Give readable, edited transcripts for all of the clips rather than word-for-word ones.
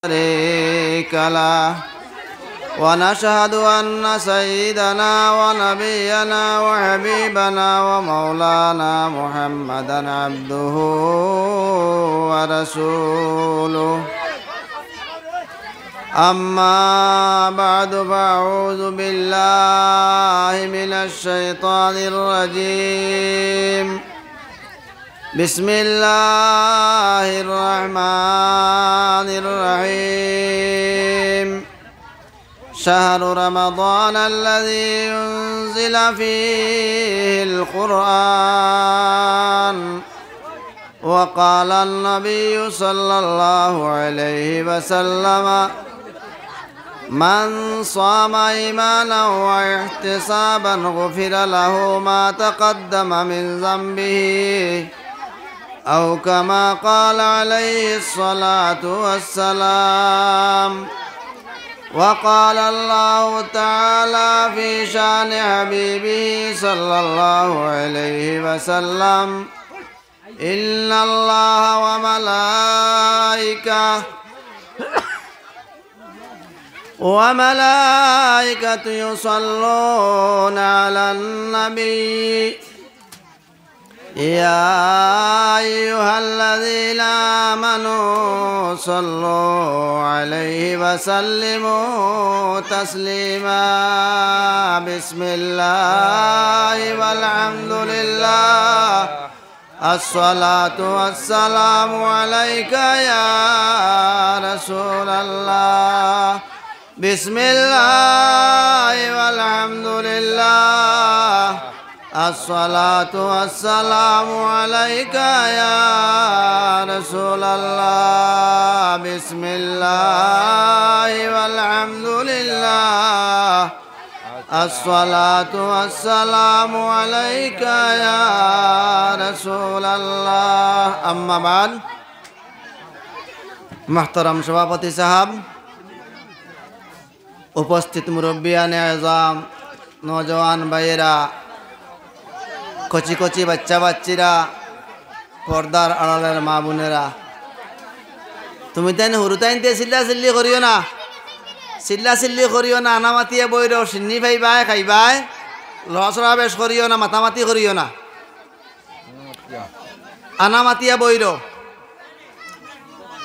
شريك له ونشهد أن سيدنا ونبينا وحبيبنا ومولانا محمدا عبده ورسوله أما بعد فأعوذ بالله من الشيطان الرجيم بسم الله الرحمن الرحيم شهر رمضان الذي ينزل فيه القرآن وقال النبي صلى الله عليه وسلم من صام إيمانا واحتسابا غفر له ما تقدم من ذنبه أو كما قال عليه الصلاة والسلام وقال الله تعالى في شأن حبيبه صلى الله عليه وسلم إن الله وملائكته يصلون على النبي يا أيها الذين آمنوا صلوا عليه وسلموا تسليما بسم الله والحمد لله الصلاة والسلام عليك يا رسول الله بسم الله والحمد لله الصلاة والسلام عليك يا رسول الله بسم الله والحمد لله الصلاة والسلام عليك يا رسول الله أما بعد محترم सभापति साहब उपस्थित मुरब्बियाने आज़ाम नौजवान भाइरा কচি কচি বাচ্চা বাচ্চিরা পর্দার আড়ালের মা বোনেরা তুমি তাই হুরুতাইনতে চিল্লা চিল্লি করিও না আনামাতিয়ে বইর সিন্নি ভাইবাই খাইবাই লড়াচড়া বেশ করিও না মাতামাতি করিও না আনামাতিয়া বইর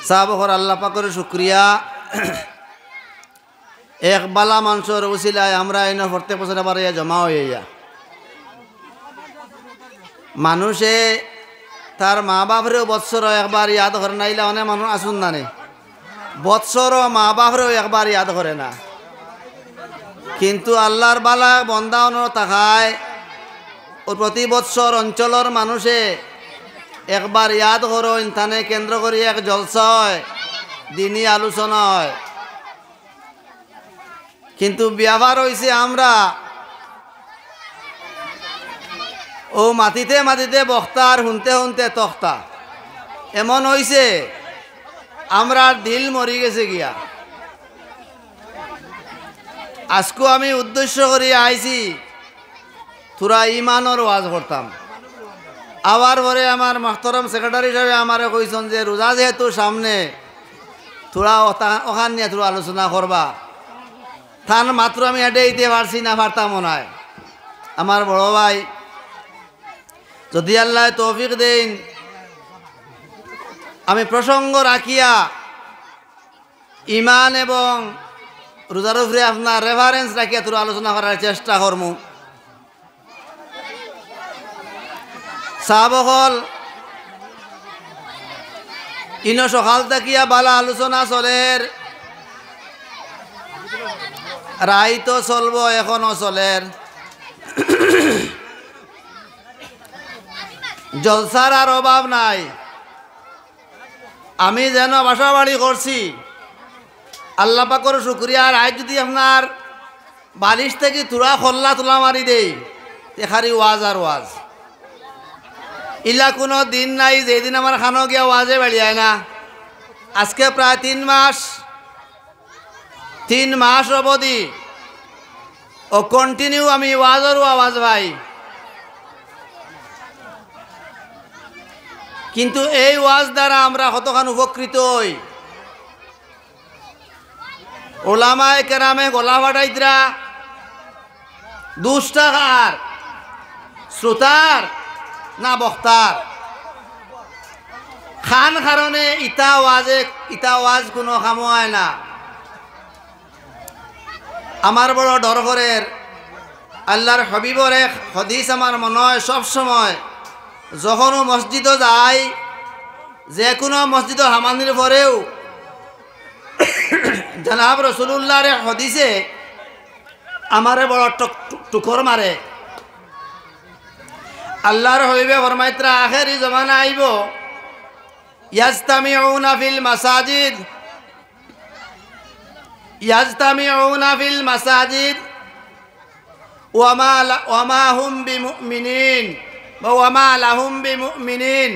সাহাবহর আল্লাহ পাকের শুকরিয়া এক বালা মানুষের উসিলায় আমরা এনে প্রত্যেক বছর আবার জমা হইয়া মানুষে তার মা বাপরেও বৎসর একবার ইয়াদ করে নাইলে অনেক মানুষ আসুন না নে বৎসর মা বাপরেও একবার ইয়াদ করে না কিন্তু আল্লাহর বালা বন্দা তাকায় ও প্রতি বৎসর অঞ্চলের মানুষে একবার ইয়াদ করো ইনথানে কেন্দ্র করি এক জলসা হয় দিনই আলোচনা হয় কিন্তু ব্যবহার হয়েছে আমরা ও মাটিতে মাটিতে বক্তা আর শুনতে শুনতে তক্তা এমন হয়েছে আমরা দিল মরি গেছে গিয়া আজকে আমি উদ্দেশ্য করি আইছি তোরা ইমানর ওয়াজ করতাম আবার পরে আমার মাহতরম সেক্রেটারি হিসাবে আমারে কইছেন যে রোজা যেহেতু সামনে তোরা ওখান নিয়ে তোরা আলোচনা করবা থান মাত্র আমি এটাই দিতে পারছি না পারতাম মনে হয় আমার বড় ভাই যদি আল্লাহ তৌফিক দেন আমি প্রসঙ্গ রাখিয়া ইমান এবং রোজার উপরে আপনার রেফারেন্স রাখিয়া তোর আলোচনা করার চেষ্টা করমু সাহাবহল ইনো সকাল থাকিয়া বালা আলোচনা চলের রাই তো চলবো এখনো চলের জলসার আর অভাব নাই আমি যেন বাসা বাড়ি করছি আল্লাহ পাকের শুকরিয়া আর আজ যদি আপনার বালিশ থেকে তুরা খোল্লা তোলা মারি দেই তেখারি ওয়াজ আর ওয়াজ ইলা কোনো দিন নাই যেদিন আমার খানো গিয়া ওয়াজে বেড়িয়ায় না আজকে প্রায় 3 মাস অবধি ও কন্টিনিউ আমি ওয়াজর আওয়াজ ভাই কিন্তু এই ওয়াজ দ্বারা আমরা কতখান উপকৃত হই ওলামায়ে কেরামে গলা ফাটাইতরা দুষ্টাকার শ্রোতার না বক্তার খান কারণে ইতা ওয়াজ কোনো কামো হয় না। আমার বড় ডর করের আল্লাহর হবিবর এক হদিস আমার মনে হয় সবসময় যখনও মসজিদও যাই, যে কোনো মসজিদ হামানির পরেও জনাব রসুল্লাহর এক হদিসে আমারে বড় টুকর মারে। আল্লাহর হবিবে ফরমাইতরা আখেরি জমানা আইব ইয়াজতামিউনা ফিল মাসাজিদ ওয়ামা হুম বিমুমিনিন ওয়া মা লাহুম বিমুমিনিন।